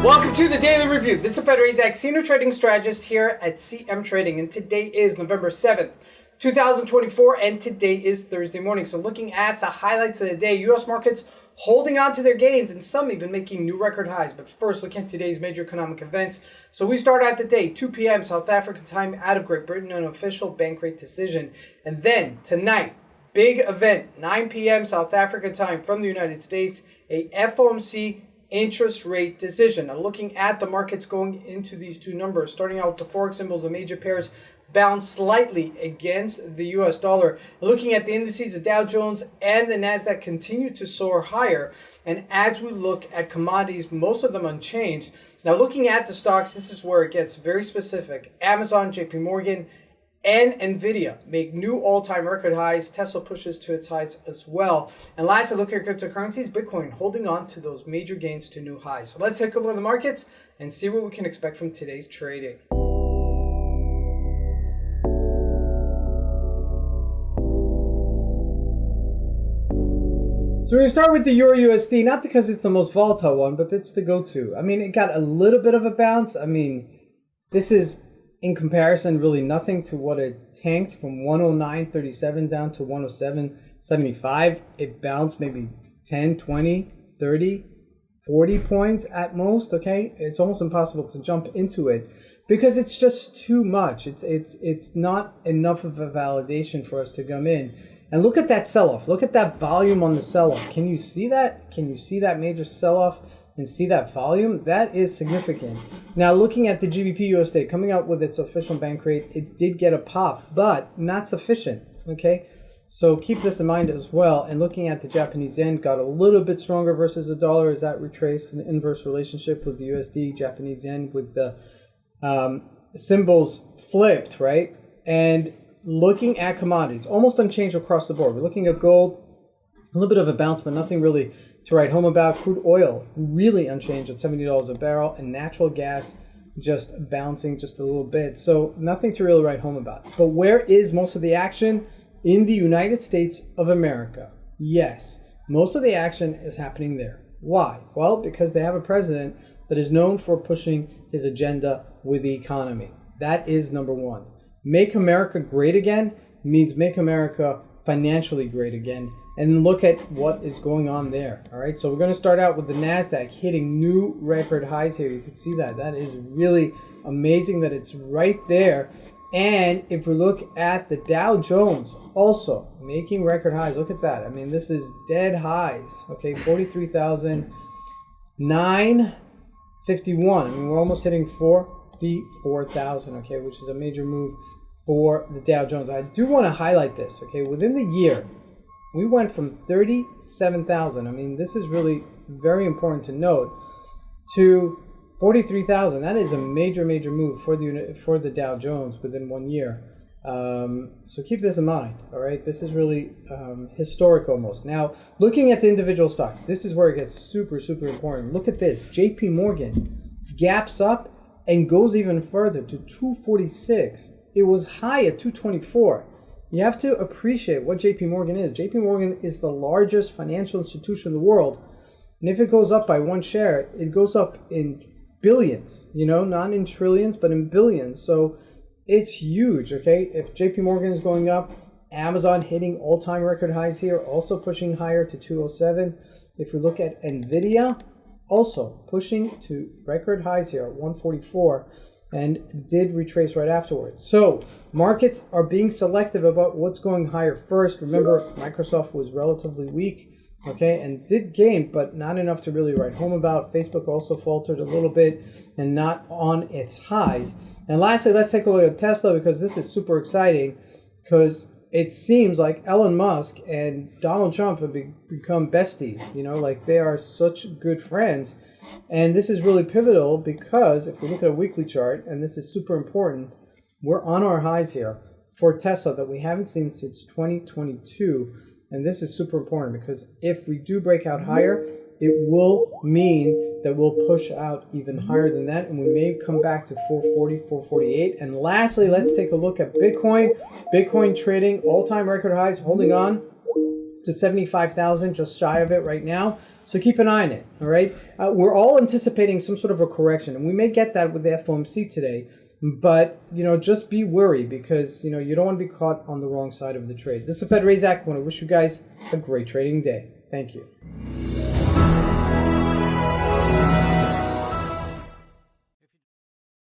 Welcome to the Daily Review. This is Fed Razak, Senior Trading Strategist here at CMTrading, and today is November 7th, 2024, and today is Thursday morning. So looking at the highlights of the day, U.S. markets holding on to their gains and some even making new record highs. But first, look at today's major economic events. So we start out the day, 2 p.m. South African time out of Great Britain, an official bank rate decision. And then tonight, big event, 9 p.m. South African time from the United States, a FOMC interest rate decision. Now looking at the markets going into these two numbers, starting out with the Forex symbols, the major pairs bounced slightly against the US dollar. Looking at the indices, the Dow Jones and the NASDAQ continue to soar higher. And as we look at commodities, most of them unchanged. Now looking at the stocks, this is where it gets very specific. Amazon, JP Morgan, and NVIDIA make new all-time record highs. Tesla pushes to its highs as well. And lastly, look at cryptocurrencies. Bitcoin holding on to those major gains to new highs. So let's take a look at the markets and see what we can expect from today's trading. So we're going to start with the Euro USD, not because it's the most volatile one, but it's the go-to. I mean, it got a little bit of a bounce. I mean, this is, in comparison, really nothing to what it tanked from 109.37 down to 107.75. It bounced maybe 10, 20, 30, 40 points at most, okay? It's almost impossible to jump into it because it's just too much. It's not enough of a validation for us to come in. And look at that sell-off. Look at that volume on the sell-off. Can you see that? Can you see that major sell-off and see that volume? That is significant. Now, looking at the GBP USD coming out with its official bank rate, it did get a pop, but not sufficient, okay? So keep this in mind as well. And looking at the Japanese yen, got a little bit stronger versus the dollar as that retraced an inverse relationship with the USD, Japanese yen, with the symbols flipped, right? And looking at commodities, almost unchanged across the board. We're looking at gold, a little bit of a bounce, but nothing really to write home about. Crude oil, really unchanged at $70 a barrel, and natural gas just bouncing just a little bit. So nothing to really write home about. But where is most of the action? In the United States of America. Yes, most of the action is happening there. Why? Well, because they have a president that is known for pushing his agenda with the economy. That is number one. Make America great again means make America financially great again. And look at what is going on there. All right, so we're going to start out with the NASDAQ hitting new record highs here. You can see that. That is really amazing that it's right there. And if we look at the Dow Jones, also making record highs. Look at that. I mean, this is dead highs. Okay, 43,951. I mean, we're almost hitting 44,000, okay, which is a major move for the Dow Jones. I do want to highlight this, okay, within the year, we went from 37,000, I mean, this is really very important to note, to 43,000. That is a major move for the Dow Jones within 1 year. So keep this in mind, all right? This is really historic almost. Now, looking at the individual stocks, this is where it gets super important. Look at this. JP Morgan gaps up and goes even further to 246. It was high at 224. You have to appreciate what JP Morgan is. JP Morgan is the largest financial institution in the world. And if it goes up by one share, it goes up in billions, you know, not in trillions, but in billions. So it's huge, okay? If JP Morgan is going up, Amazon hitting all-time record highs here, also pushing higher to 207. If we look at NVIDIA, also pushing to record highs here at 144 and did retrace right afterwards. So markets are being selective about what's going higher first. Remember, Microsoft was relatively weak, okay, and did gain, but not enough to really write home about. Facebook also faltered a little bit and not on its highs. And lastly, let's take a look at Tesla, because this is super exciting, because it seems like Elon Musk and Donald Trump have become besties, you know, like they are such good friends. And this is really pivotal because if we look at a weekly chart, and this is super important, we're on our highs here for Tesla that we haven't seen since 2022. And this is super important because if we do break out higher, it will mean that we'll push out even higher than that, and we may come back to 440, 448. And lastly, let's take a look at Bitcoin. Bitcoin trading all-time record highs, holding on. to 75,000, just shy of it right now. So keep an eye on it, all right? We're all anticipating some sort of a correction, and we may get that with the FOMC today. But, just be wary because, you don't want to be caught on the wrong side of the trade. This is Fed Razak. I want to wish you guys a great trading day. Thank you.